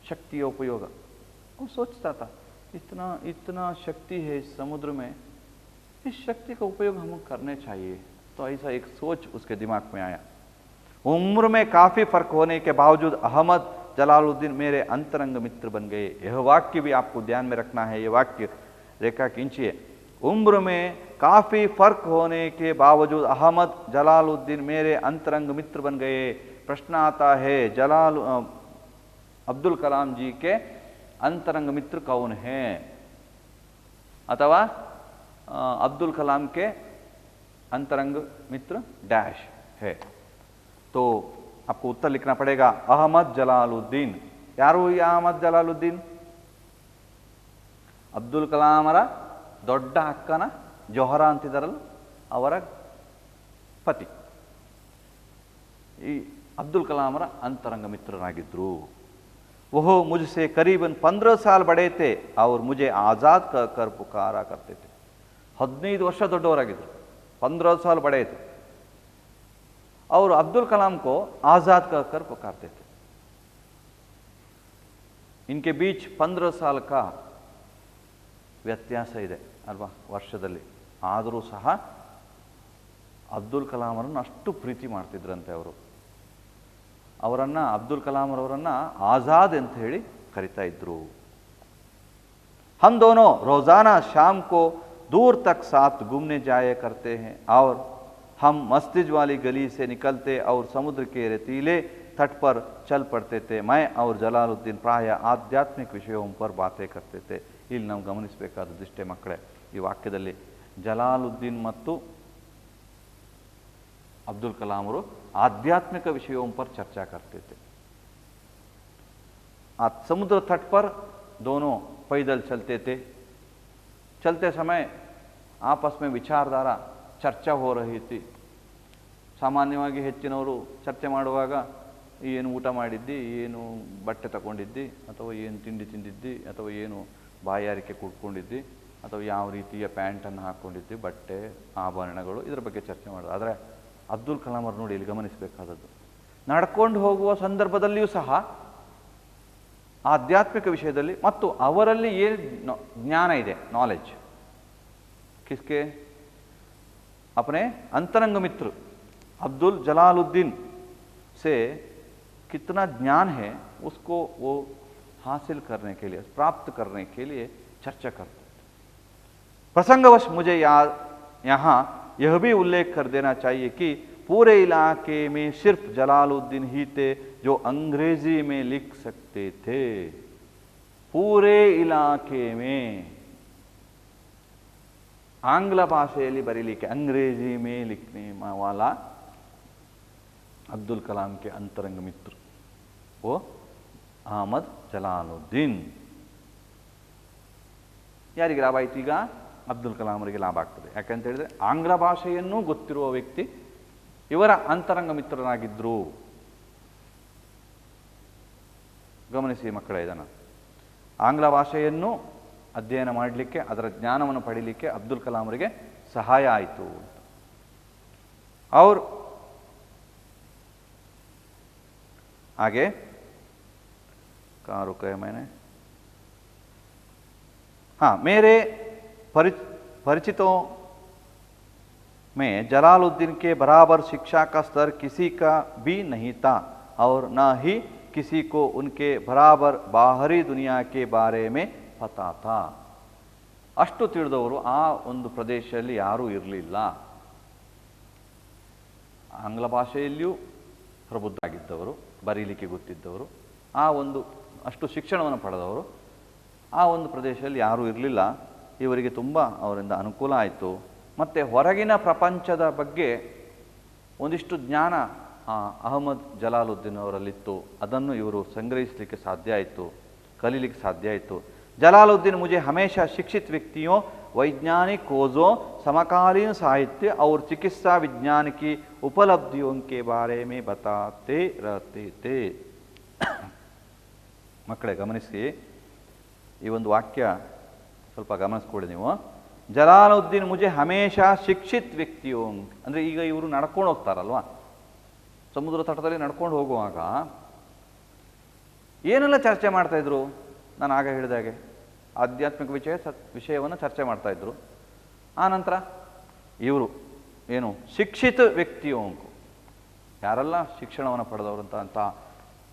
शक्ति का उपयोग, वो सोचता था इतना इतना शक्ति है इस समुद्र में, इस शक्ति का उपयोग हम करने चाहिए. तो ऐसा एक सोच उसके दिमाग में आया. उम्र में काफ़ी फर्क होने के बावजूद अहमद जलालुद्दीन मेरे अंतरंग मित्र बन गए. यह वाक्य भी आपको ध्यान में रखना है, ये वाक्य रेखा खींचिए. उम्र में काफ़ी फ़र्क होने के बावजूद अहमद जलालुद्दीन मेरे अंतरंग मित्र बन गए। प्रश्न आता है, अब्दुल कलाम जी के अंतरंग मित्र कौन हैं, अथवा अब्दुल कलाम के अंतरंग मित्र डैश है। तो आपको उत्तर लिखना पड़ेगा अहमद जलालुद्दीन। ಯಾರು ಈ ಅಹಮದ್ ಜಲಾಲುದ್ದೀನ್? ಅಬ್ದುಲ್ ಕಲಾಮರ ದೊಡ್ಡ ಅಕ್ಕನ ಜೊಹರಾ ಅಂತಿದ್ದಾರಲ್ಲ, ಅವರ ಪತಿ ಈ ಅಬ್ದುಲ್ ಕಲಾಮರ ಅಂತರಂಗ ಮಿತ್ರರಾಗಿದ್ದರು। वह मुझसे करीबन 15 साल बड़े थे और मुझे आज़ाद कहकर पुकारा करते थे। 15 ವರ್ಷ ದೊಡ್ಡವರಾಗಿದ್ದರು, 15 साल बड़े थे और अब्दुल कलाम को आज़ाद कहकर पुकारते थे। इनके बीच 15 साल का ವ್ಯತ್ಯಾಸ ಇದೆ ಅಲ್ವಾ ವರ್ಷದಲ್ಲಿ, ಆದರೂ ಸಹ ಅಬ್ದುಲ್ ಕಲಾಮರನ್ನು ಅಷ್ಟು ಪ್ರೀತಿ ಮಾಡ್ತಿದ್ರಂತೆ ಅವರು। ಅವರನ್ನು ಅಬ್ದುಲ್ ಕಲಾಮರವರನ್ನು ಆಜಾದ್ ಅಂತ ಹೇಳಿ ಕರಿತಾ ಇದ್ರು। हम दोनों रोज़ाना शाम को दूर तक साथ घूमने जाया करते हैं और हम मस्जिद वाली गली से निकलते और समुद्र के रेतीले तट पर चल पड़ते थे। मैं और जलालुद्दीन प्राय आध्यात्मिक विषयों पर बातें करते थे। ಇಲ್ಲಿ ನಾವು ಗಮನಿಸಬೇಕಾದದಿಷ್ಟೇ ಮಕ್ಕಳೇ, ಈ ವಾಕ್ಯದಲ್ಲಿ ಜಲಾಲುದ್ದೀನ್ ಮತ್ತು अब्दुल कलाम ಅವರು आध्यात्मिक विषयों पर चर्चा करते थे। समुद्र तट पर दोनों पैदल चलते थे। चलते समय आपस में विचारधारा चर्चा हो रही थी। ಸಾಮಾನ್ಯವಾಗಿ ಹೆಚ್ಚಿನವರು ಚರ್ಚೆ ಮಾಡುವಾಗ ಏನು ಊಟ ಮಾಡಿದ್ದಿ, ಏನು ಬಟ್ಟೆ ತಗೊಂಡಿದ್ದಿ, ಅಥವಾ ಏನು ತಿಂಡಿ ತಿಂದಿದ್ದಿ, ಅಥವಾ ಏನು ಬಾಯಾರಿಕೆ ಕುಡ್ಕೊಂಡಿದ್ದಿ, ಅಥವಾ ಯಾವ ರೀತಿಯ ಪ್ಯಾಂಟನ್ನು ಹಾಕ್ಕೊಂಡಿದ್ದಿ, ಬಟ್ಟೆ ಆಭರಣಗಳು, ಇದರ ಬಗ್ಗೆ ಚರ್ಚೆ ಮಾಡೋದು। ಆದರೆ ಅಬ್ದುಲ್ ಕಲಾಂ ಅವರು ನೋಡಿ ಇಲ್ಲಿ ಗಮನಿಸಬೇಕಾದದ್ದು, ನಡ್ಕೊಂಡು ಹೋಗುವ ಸಂದರ್ಭದಲ್ಲಿಯೂ ಸಹ ಆಧ್ಯಾತ್ಮಿಕ ವಿಷಯದಲ್ಲಿ ಮತ್ತು ಅವರಲ್ಲಿ ಏನು ಜ್ಞಾನ ಇದೆ, नॉलेज किसके? अपने अंतरंग मित्र अब्दुल जलालुद्दीन से कितना ज्ञान है उसको वो हासिल करने के लिए, प्राप्त करने के लिए चर्चा करते। प्रसंगवश मुझे यहाँ यह भी उल्लेख कर देना चाहिए कि पूरे इलाके में सिर्फ जलालुद्दीन ही थे जो अंग्रेजी में लिख सकते थे। पूरे इलाके में आंग्ल भाषೆಯಲ್ಲಿ ಬರೀಲಿಕ್ಕೆ, अंग्रेजी में लिखने वाला अब्दुल कलाम के अंतरंग मित्र वो ಅಹಮದ್ ಜಲಾಲುದ್ದೀನ್। ಯಾರಿಗೆ ಲಾಭ ಆಯ್ತು? ಈಗ ಅಬ್ದುಲ್ ಕಲಾಂ ಅವರಿಗೆ ಲಾಭ ಆಗ್ತದೆ। ಯಾಕಂತ ಹೇಳಿದ್ರೆ ಆಂಗ್ಲ ಭಾಷೆಯನ್ನು ಗೊತ್ತಿರುವ ವ್ಯಕ್ತಿ ಇವರ ಅಂತರಂಗ ಮಿತ್ರರಾಗಿದ್ದರು। ಗಮನಿಸಿ ಮಕ್ಕಳೇ, ಇದನ್ನು ಆಂಗ್ಲ ಭಾಷೆಯನ್ನು ಅಧ್ಯಯನ ಮಾಡಲಿಕ್ಕೆ, ಅದರ ಜ್ಞಾನವನ್ನು ಪಡೀಲಿಕ್ಕೆ ಅಬ್ದುಲ್ ಕಲಾಂ ಅವರಿಗೆ ಸಹಾಯ ಆಯಿತು ಅಂತ। और आगे कहाँ रुका है मैंने? हाँ, मेरे परिचितों में जलालुद्दीन के बराबर शिक्षा का स्तर किसी का भी नहीं था और न ही किसी को उनके बराबर बाहरी दुनिया के बारे में पता था। ಅಷ್ಟು ತಿಳಿದವರು ಆ ಒಂದು ಪ್ರದೇಶದಲ್ಲಿ ಯಾರೂ ಇರಲಿಲ್ಲ। ಆಂಗ್ಲ ಭಾಷೆಯಲ್ಲಿಯೂ ಪ್ರಬುದ್ಧರಾಗಿದ್ದವರು, ಬರೀಲಿಕ್ಕೆ ಗೊತ್ತಿದ್ದವರು, ಆ ಒಂದು ಅಷ್ಟು ಶಿಕ್ಷಣವನ್ನು ಪಡೆದವರು ಆ ಒಂದು ಪ್ರದೇಶದಲ್ಲಿ ಯಾರೂ ಇರಲಿಲ್ಲ। ಇವರಿಗೆ ತುಂಬ ಅವರಿಂದ ಅನುಕೂಲ ಆಯಿತು। ಮತ್ತು ಹೊರಗಿನ ಪ್ರಪಂಚದ ಬಗ್ಗೆ ಒಂದಿಷ್ಟು ಜ್ಞಾನ ಅಹಮದ್ ಜಲಾಲುದ್ದೀನ್ ಅವರಲ್ಲಿತ್ತು, ಅದನ್ನು ಇವರು ಸಂಗ್ರಹಿಸಲಿಕ್ಕೆ ಸಾಧ್ಯ ಆಯಿತು, ಕಲೀಲಿಕ್ಕೆ ಸಾಧ್ಯ ಆಯಿತು। जलालुद्दीन मुझे हमेशा शिक्षित व्यक्तियों, वैज्ञानिक खोजों, समकालीन साहित्य और चिकित्सा विज्ञान की उपलब्धियों के बारे में बताते रहते थे। ಮಕ್ಕಳೇ ಗಮನಿಸಿ, ಈ ಒಂದು ವಾಕ್ಯ ಸ್ವಲ್ಪ ಗಮನಿಸ್ಕೊಳ್ಳಿ ನೀವು। ಜಲಾಲುದ್ದೀನ್ ಮುಜೆ ಹಮೇಶಾ ಶಿಕ್ಷಿತ್ ವ್ಯಕ್ತಿಯೋ ಅಂದರೆ, ಈಗ ಇವರು ನಡ್ಕೊಂಡು ಹೋಗ್ತಾರಲ್ವಾ, ಸಮುದ್ರ ತಟದಲ್ಲಿ ನಡ್ಕೊಂಡು ಹೋಗುವಾಗ ಏನೆಲ್ಲ ಚರ್ಚೆ ಮಾಡ್ತಾಯಿದ್ರು? ನಾನು ಆಗ ಹೇಳಿದಾಗೆ ಆಧ್ಯಾತ್ಮಿಕ ವಿಷಯವನ್ನು ಚರ್ಚೆ ಮಾಡ್ತಾಯಿದ್ರು। ಆನಂತರ ಇವರು ಏನು ಶಿಕ್ಷಿತ ವ್ಯಕ್ತಿಯೋ, ಯಾರೆಲ್ಲ ಶಿಕ್ಷಣವನ್ನು ಪಡೆದವರು ಅಂತ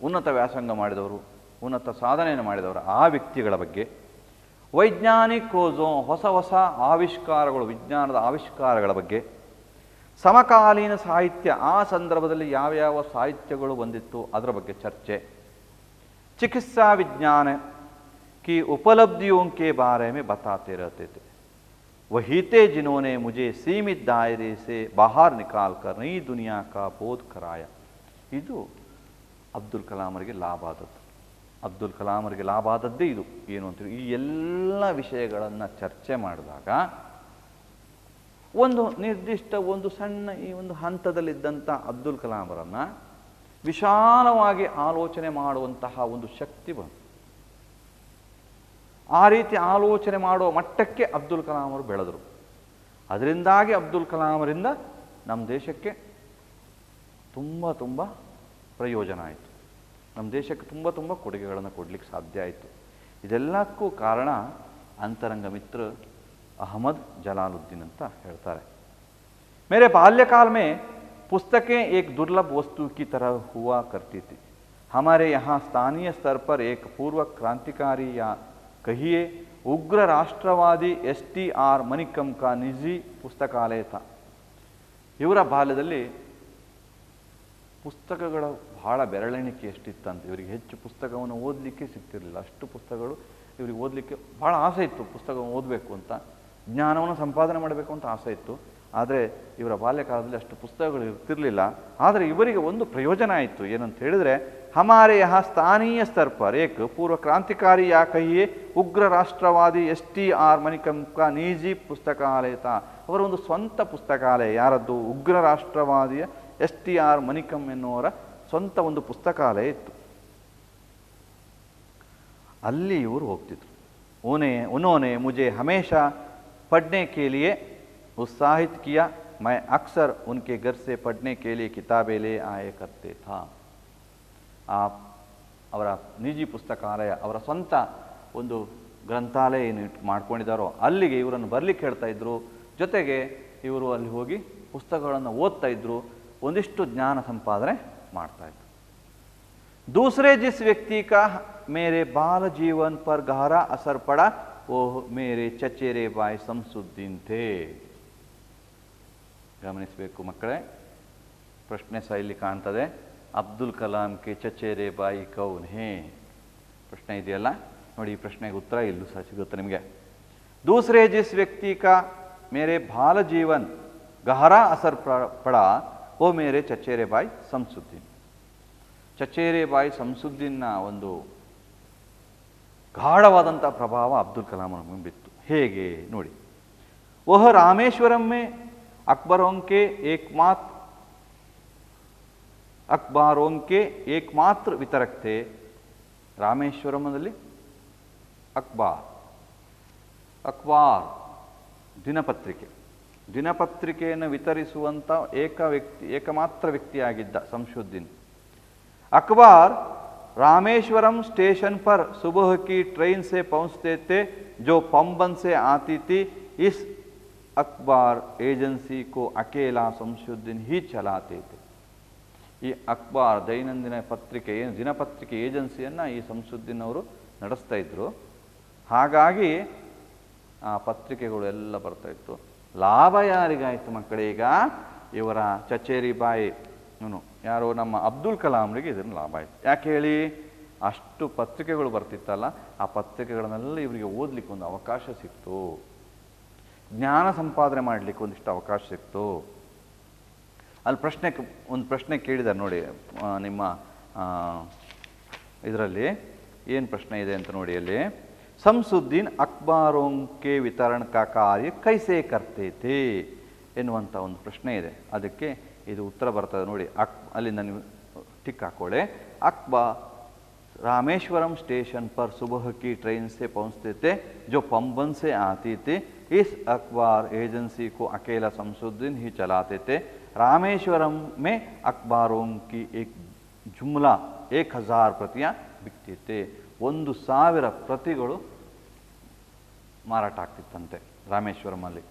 ಉನ್ನತ ವ್ಯಾಸಂಗ ಮಾಡಿದವರು, ಉನ್ನತ ಸಾಧನೆಯನ್ನು ಮಾಡಿದವರು, ಆ ವ್ಯಕ್ತಿಗಳ ಬಗ್ಗೆ ವೈಜ್ಞಾನಿಕ ಖೋಜೋं ಹೊಸ ಹೊಸ ಆವಿಷ್ಕಾರಗಳು, ವಿಜ್ಞಾನದ ಆವಿಷ್ಕಾರಗಳ ಬಗ್ಗೆ, ಸಮಕಾಲೀನ ಸಾಹಿತ್ಯ, ಆ ಸಂದರ್ಭದಲ್ಲಿ ಯಾವ್ಯಾವ ಸಾಹಿತ್ಯಗಳು ಬಂದಿತ್ತು ಅದರ ಬಗ್ಗೆ ಚರ್ಚೆ, ಚಿಕಿತ್ಸಾ ವಿಜ್ಞಾನ की उपलब्धियों के बारे में बताते रहते थे। वही थे जिन्होंने मुझे सीमित दायरे से बाहर निकाल कर नई दुनिया का बोध कराया। ಇದು ಅಬ್ದುಲ್ ಕಲಾಮರಿಗೆ ಲಾಭ ಆದದ್ದು. ಅಬ್ದುಲ್ ಕಲಾಮರಿಗೆ ಲಾಭ ಆದದ್ದೇ ಇದು. ಏನು ಅಂತೀವಿ, ಈ ಎಲ್ಲ ವಿಷಯಗಳನ್ನು ಚರ್ಚೆ ಮಾಡಿದಾಗ ಒಂದು ನಿರ್ದಿಷ್ಟ ಒಂದು ಸಣ್ಣ ಈ ಒಂದು ಹಂತದಲ್ಲಿದ್ದಂಥ ಅಬ್ದುಲ್ ಕಲಾಮರನ್ನು ವಿಶಾಲವಾಗಿ ಆಲೋಚನೆ ಮಾಡುವಂತಹ ಒಂದು ಶಕ್ತಿ ಬಂತು. ಆ ರೀತಿ ಆಲೋಚನೆ ಮಾಡುವ ಮಟ್ಟಕ್ಕೆ ಅಬ್ದುಲ್ ಕಲಾಂ ಅವರು ಬೆಳೆದರು. ಅದರಿಂದಾಗಿ ಅಬ್ದುಲ್ ಕಲಾಮರಿಂದ ನಮ್ಮ ದೇಶಕ್ಕೆ ತುಂಬ ತುಂಬ ಪ್ರಯೋಜನ ಆಯಿತು. ನಮ್ಮ ದೇಶಕ್ಕೆ ತುಂಬ ತುಂಬ ಕೊಡುಗೆಗಳನ್ನು ಕೊಡಲಿಕ್ಕೆ ಸಾಧ್ಯ ಆಯಿತು. ಇದೆಲ್ಲಕ್ಕೂ ಕಾರಣ ಅಂತರಂಗ ಮಿತ್ರ ಅಹಮದ್ ಜಲಾಲುದ್ದೀನ್ ಅಂತ ಹೇಳ್ತಾರೆ. मेरे बाल्यकाल में पुस्तकें एक दुर्लभ वस्तु की तरह हुआ करती थी. हमारे यहाँ स्थानीय स्तर पर एक पूर्व क्रांतिकारी या कहिए उग्र राष्ट्रवादी STR मनिकम का निजी पुस्तकालय था. ಇವರ ಬಾಲ್ಯದಲ್ಲಿ ಪುಸ್ತಕಗಳ ಬಹಳ ಬೆರಳೆಣಿಕೆ ಎಷ್ಟಿತ್ತಂತೆ. ಇವರಿಗೆ ಹೆಚ್ಚು ಪುಸ್ತಕವನ್ನು ಓದಲಿಕ್ಕೆ ಸಿಗ್ತಿರಲಿಲ್ಲ. ಅಷ್ಟು ಪುಸ್ತಕಗಳು ಇವರಿಗೆ ಓದಲಿಕ್ಕೆ ಭಾಳ ಆಸೆ ಇತ್ತು. ಪುಸ್ತಕವನ್ನು ಓದಬೇಕು ಅಂತ, ಜ್ಞಾನವನ್ನು ಸಂಪಾದನೆ ಮಾಡಬೇಕು ಅಂತ ಆಸೆ ಇತ್ತು. ಆದರೆ ಇವರ ಬಾಲ್ಯಕಾಲದಲ್ಲಿ ಅಷ್ಟು ಪುಸ್ತಕಗಳು ಇರ್ತಿರಲಿಲ್ಲ. ಆದರೆ ಇವರಿಗೆ ಒಂದು ಪ್ರಯೋಜನ ಆಯಿತು. ಏನಂತ ಹೇಳಿದರೆ, ಹಮಾರೆ ಯಹಾ ಸ್ಥಾನೀಯ ಸ್ತರ ಪರ್ ಏಕ್ ಪೂರ್ವ ಕ್ರಾಂತಿಕಾರಿ ಯಾ ಕಹಿಯೇ ಉಗ್ರ ರಾಷ್ಟ್ರವಾದಿ STR ಮನಿಕಂ ಕಾ ನಿಜಿ ಪುಸ್ತಕಾಲಯ ತಾ. ಅವರ ಒಂದು ಸ್ವಂತ ಪುಸ್ತಕಾಲಯ. ಯಾರದ್ದು? ಉಗ್ರ ರಾಷ್ಟ್ರವಾದಿಯ STR ಮನಿಕಂ ಎನ್ನುವರ ಸ್ವಂತ ಒಂದು ಪುಸ್ತಕಾಲಯ ಇತ್ತು. ಅಲ್ಲಿ ಇವರು ಹೋಗ್ತಿದ್ರು. उन्होंने मुझे हमेशा पढ़ने के लिए उत्साहित किया. मैं अक्सर उनके घर से पढ़ने के लिए किताबें ले आया करते था. ಅವರ ನಿಜಿ ಪುಸ್ತಕಾಲಯ, ಅವರ ಸ್ವಂತ ಒಂದು ಗ್ರಂಥಾಲಯ ಏನು ಮಾಡ್ಕೊಂಡಿದ್ದಾರೋ ಅಲ್ಲಿಗೆ ಇವರನ್ನು ಬರಲಿಕ್ಕೆ ಹೇಳ್ತಾ ಇದ್ರು. ಜೊತೆಗೆ ಇವರು ಅಲ್ಲಿ ಹೋಗಿ ಪುಸ್ತಕಗಳನ್ನು ಓದ್ತಾ ಇದ್ರು, ಒಂದಿಷ್ಟು ಜ್ಞಾನ ಸಂಪಾದನೆ ಮಾಡ್ತಾ ಇದ್ರು. दूसरे जिस व्यक्ति का मेरे बाल जीवन पर गहरा असर पड़ा वो मेरे चचेरे भाई शमसुद्दीन थे. ಗಮನಿಸಬೇಕು ಮಕ್ಕಳೇ, ಪ್ರಶ್ನೆ ಶೈಲಿ ಕಾಣ್ತದೆ. ಅಬ್ದುಲ್ ಕಲಾಂ ಕೆ ಚಚೇರೆ ಬಾಯಿ ಕೌನ್ ಹೇ ಪ್ರಶ್ನೆ ಇದೆಯಲ್ಲ ನೋಡಿ. ಈ ಪ್ರಶ್ನೆಗೆ ಉತ್ತರ ಇಲ್ಲೂ ಸಹ ಸಿಗುತ್ತೆ ನಿಮಗೆ. दूसरे जिस व्यक्ति का मेरे बाल जीवन गहरा असर पड़ा वो मेरे चचेरे भाई शमसुद्दीन. ಚಚೇರೆ ಬಾಯಿ ಶಂಸುದ್ದೀನ್ನ ಒಂದು ಗಾಢವಾದಂಥ ಪ್ರಭಾವ ಅಬ್ದುಲ್ ಕಲಾಂ ಅವರ ಬಿತ್ತು. ಹೇಗೆ ನೋಡಿ. ವಹ ರಾಮೇಶ್ವರಂ ಮೇ अखबारों के एकमात्र वितरक थे. ರಾಮೇಶ್ವರಮದಲ್ಲಿ ಅಖ್ಬಾರ್ ದಿನಪತ್ರಿಕೆಯನ್ನು ವಿತರಿಸುವಂಥ ಏಕಮಾತ್ರ ವ್ಯಕ್ತಿಯಾಗಿದ್ದ ಶಂಸುದ್ದೀನ್. अखबार रामेश्वरम स्टेशन पर सुबह की ट्रेन से पहुंचते थे जो पंबन से आती थी. इस अखबार एजेंसी को अकेला शमसुद्दीन ही चलाते थे. ಈ ಅಖ್ಬಾರ್ ದೈನಂದಿನ ಪತ್ರಿಕೆ ಏನು ದಿನಪತ್ರಿಕೆ ಏಜೆನ್ಸಿಯನ್ನು ಈ ಶಂಸುದ್ದೀನ್ ಅವರು ನಡೆಸ್ತಾ ಇದ್ರು. ಹಾಗಾಗಿ ಆ ಪತ್ರಿಕೆಗಳು ಎಲ್ಲ ಬರ್ತಾ ಇತ್ತು. ಲಾಭ ಯಾರಿಗಾಯಿತು ಮಕ್ಕಳೇ? ಈಗ ಇವರ ಚಚೇರಿ ಬಾಯಿ ಯಾರೋ ನಮ್ಮ ಅಬ್ದುಲ್ ಕಲಾಂರಿಗೆ ಇದನ್ನು ಲಾಭ ಆಯಿತು. ಯಾಕೆ ಹೇಳಿ? ಅಷ್ಟು ಪತ್ರಿಕೆಗಳು ಬರ್ತಿತ್ತಲ್ಲ, ಆ ಪತ್ರಿಕೆಗಳನ್ನೆಲ್ಲ ಇವರಿಗೆ ಓದಲಿಕ್ಕೆ ಒಂದು ಅವಕಾಶ ಸಿಕ್ತು. ಜ್ಞಾನ ಸಂಪಾದನೆ ಮಾಡಲಿಕ್ಕೆ ಒಂದಿಷ್ಟು ಅವಕಾಶ ಸಿಕ್ತು. ಅಲ್ಲಿ ಒಂದು ಪ್ರಶ್ನೆ ಕೇಳಿದ್ದಾರೆ ನೋಡಿ ನಿಮ್ಮ ಇದರಲ್ಲಿ. ಏನು ಪ್ರಶ್ನೆ ಇದೆ ಅಂತ ನೋಡಿ ಅಲ್ಲಿ. ಶಂಸುದ್ದೀನ್ ಅಖ್ಬಾರೋಂ ಕೆ ವಿತರಣ ಕಾ ಕಾರ್ಯ ಕೈಸೆ ಕರ್ತೆ ಥೇ ಎನ್ನುವಂಥ ಒಂದು ಪ್ರಶ್ನೆ ಇದೆ. ಅದಕ್ಕೆ ಇದು ಉತ್ತರ ಬರ್ತದೆ ನೋಡಿ. ಅಲ್ಲಿಂದ ನೀವು ಟಿಕ್ ಹಾಕೊಳ್ಳಿ. अखबार रामेश्वरम स्टेशन पर सुबह की ट्रेन से पहुंचते थे जो पंबन से आती थी. इस अखबार एजेंसी को अकेला शमसुद्दीन ही चलाते थे. रामेश्वरम में अखबारों की एक जुमला 1000 प्रतियां बिकती थे. 1000 ಪ್ರತಿಗಳು ಮಾರಾಟ ಆಗ್ತಿತ್ತಂತೆ ರಾಮೇಶ್ವರಮಲ್ಲಿ.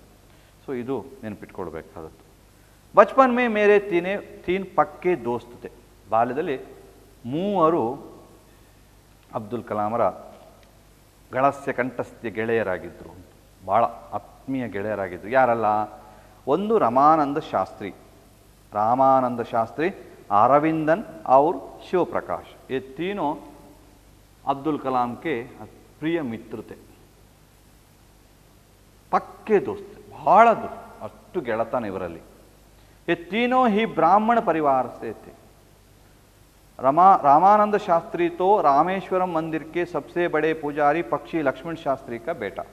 ಸೊ ಇದು ನೆನಪಿಟ್ಕೊಳ್ಬೇಕಾದದ್ದು. बचपन में मेरे तीन पक्के दोस्त थे. ಬಾಲ್ಯದಲ್ಲಿ ಮೂವರು ಅಬ್ದುಲ್ ಕಲಾಮರ ಗಳಸ್ಯ ಕಂಠಸ್ಥ್ಯ ಗೆಳೆಯರಾಗಿದ್ದರು, ಭಾಳ ಆತ್ಮೀಯ ಗೆಳೆಯರಾಗಿದ್ದರು. ಯಾರಲ್ಲ? ಒಂದು ರಮಾನಂದ ಶಾಸ್ತ್ರಿ, रामानंद शास्त्री, अरविंदन और शिव प्रकाश, ये तीनों अब्दुल कलाम के प्रिय मित्र थे, पक्के दोस्त, बहಳ दोस्त, अष्टु ಗೆಳತನ ಇವರಲ್ಲಿ. ये तीनों ही ब्राह्मण परिवार से थे. रामानंद शास्त्री तो रामेश्वरम मंदिर के सबसे बड़े पुजारी पक्षी लक्ष्मण शास्त्री का बेटा.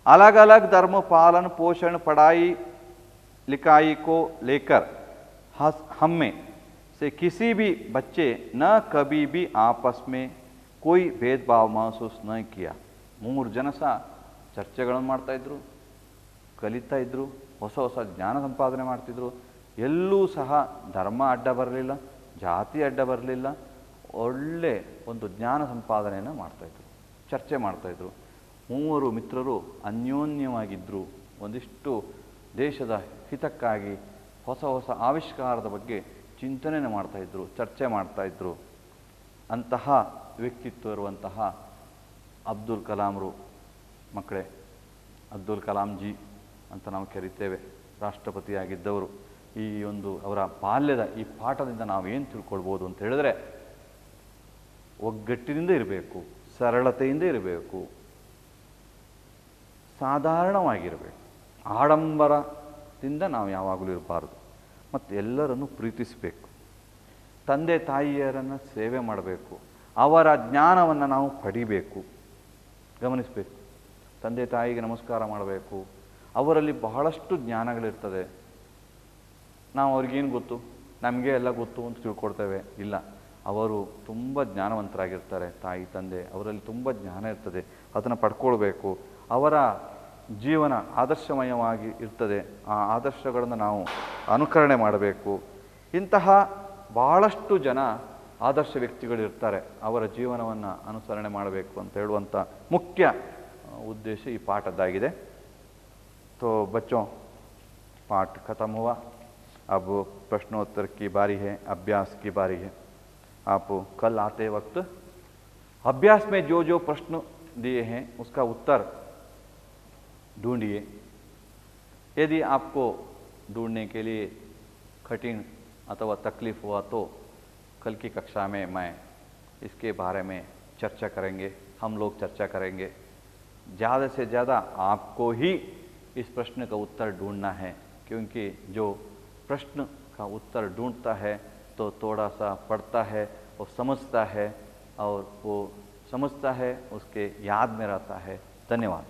अलग अलग धर्म पालन पोषण पढ़ाई लिखाई को लेकर हम में से किसी भी बच्चे न कभी भी आपस में कोई भेदभाव महसूस न किया. ಮೂರು ಜನ ಸಹ ಚರ್ಚೆಗಳನ್ನು ಮಾಡ್ತಾ ಇದ್ರು, ಕಲಿತಾ ಇದ್ರು, ಹೊಸ ಹೊಸ ಜ್ಞಾನ ಸಂಪಾದನೆ ಮಾಡ್ತಿದ್ರು. ಎಲ್ಲೂ ಸಹ ಧರ್ಮ ಅಡ್ಡ ಬರಲಿಲ್ಲ, ಜಾತಿ ಅಡ್ಡ ಬರಲಿಲ್ಲ. ಒಳ್ಳೆ ಒಂದು ಜ್ಞಾನ ಸಂಪಾದನೆಯನ್ನು ಮಾಡ್ತಾಯಿದ್ರು, ಚರ್ಚೆ ಮಾಡ್ತಾಯಿದ್ರು. ಮೂವರು ಮಿತ್ರರು ಅನ್ಯೋನ್ಯವಾಗಿದ್ದರು. ಒಂದಿಷ್ಟು ದೇಶದ ಹಿತಕ್ಕಾಗಿ ಹೊಸ ಹೊಸ ಆವಿಷ್ಕಾರದ ಬಗ್ಗೆ ಚಿಂತನೆ ಮಾಡ್ತಾಯಿದ್ರು, ಚರ್ಚೆ ಮಾಡ್ತಾಯಿದ್ರು. ಅಂತಹ ವ್ಯಕ್ತಿತ್ವ ಇರುವಂತಹ ಅಬ್ದುಲ್ ಕಲಾಂರು ಮಕ್ಕಳೇ, ಅಬ್ದುಲ್ ಕಲಾಂ ಜಿ ಅಂತ ನಾವು ಕರಿತೇವೆ, ರಾಷ್ಟ್ರಪತಿಯಾಗಿದ್ದವರು. ಈ ಒಂದು ಅವರ ಬಾಲ್ಯದ ಈ ಪಾಠದಿಂದ ನಾವೇನು ತಿಳ್ಕೊಳ್ಬೋದು ಅಂತ ಹೇಳಿದ್ರೆ, ಒಗ್ಗಟ್ಟಿನಿಂದ ಇರಬೇಕು, ಸರಳತೆಯಿಂದ ಇರಬೇಕು, ಸಾಧಾರಣವಾಗಿರಬೇಕು, ಆಡಂಬರದಿಂದ ನಾವು ಯಾವಾಗಲೂ ಇರಬಾರ್ದು, ಮತ್ತು ಎಲ್ಲರನ್ನು ಪ್ರೀತಿಸಬೇಕು, ತಂದೆ ತಾಯಿಯರನ್ನು ಸೇವೆ ಮಾಡಬೇಕು, ಅವರ ಜ್ಞಾನವನ್ನು ನಾವು ಪಡಿಬೇಕು. ಗಮನಿಸಬೇಕು, ತಂದೆ ತಾಯಿಗೆ ನಮಸ್ಕಾರ ಮಾಡಬೇಕು. ಅವರಲ್ಲಿ ಬಹಳಷ್ಟು ಜ್ಞಾನಗಳಿರ್ತದೆ. ನಾವು ಅವ್ರಿಗೇನು ಗೊತ್ತು, ನಮಗೆ ಎಲ್ಲ ಗೊತ್ತು ಅಂತ ತಿಳ್ಕೊಡ್ತೇವೆ. ಇಲ್ಲ, ಅವರು ತುಂಬ ಜ್ಞಾನವಂತರಾಗಿರ್ತಾರೆ. ತಾಯಿ ತಂದೆ ಅವರಲ್ಲಿ ತುಂಬ ಜ್ಞಾನ ಇರ್ತದೆ, ಅದನ್ನು ಪಡ್ಕೊಳ್ಬೇಕು. ಅವರ ಜೀವನ ಆದರ್ಶಮಯವಾಗಿ ಇರ್ತದೆ, ಆ ಆದರ್ಶಗಳನ್ನು ನಾವು ಅನುಕರಣೆ ಮಾಡಬೇಕು. ಇಂತಹ ಭಾಳಷ್ಟು ಜನ ಆದರ್ಶ ವ್ಯಕ್ತಿಗಳಿರ್ತಾರೆ, ಅವರ ಜೀವನವನ್ನು ಅನುಸರಣೆ ಮಾಡಬೇಕು ಅಂತ ಹೇಳುವಂಥ ಮುಖ್ಯ ಉದ್ದೇಶ ಈ ಪಾಠದ್ದಾಗಿದೆ. तो बच्चों, पाठ ख़त्म हुआ, अब प्रश्नोत्तर की बारी है, अभ्यास की बारी है. आप कल आते वक्त अभ्यास में जो जो प्रश्न दिए हैं उसका उत्तर ढूंढिए. यदि आपको ढूंढने के लिए कठिन अथवा तकलीफ हुआ तो कल की कक्षा में मैं इसके बारे में चर्चा करेंगे, हम लोग चर्चा करेंगे. ज़्यादा से ज़्यादा आपको ही इस प्रश्न का उत्तर ढूंढना है, क्योंकि जो प्रश्न का उत्तर ढूंढता है तो थोड़ा सा पढ़ता है और समझता है, और वो समझता है उसके याद में रहता है. धन्यवाद.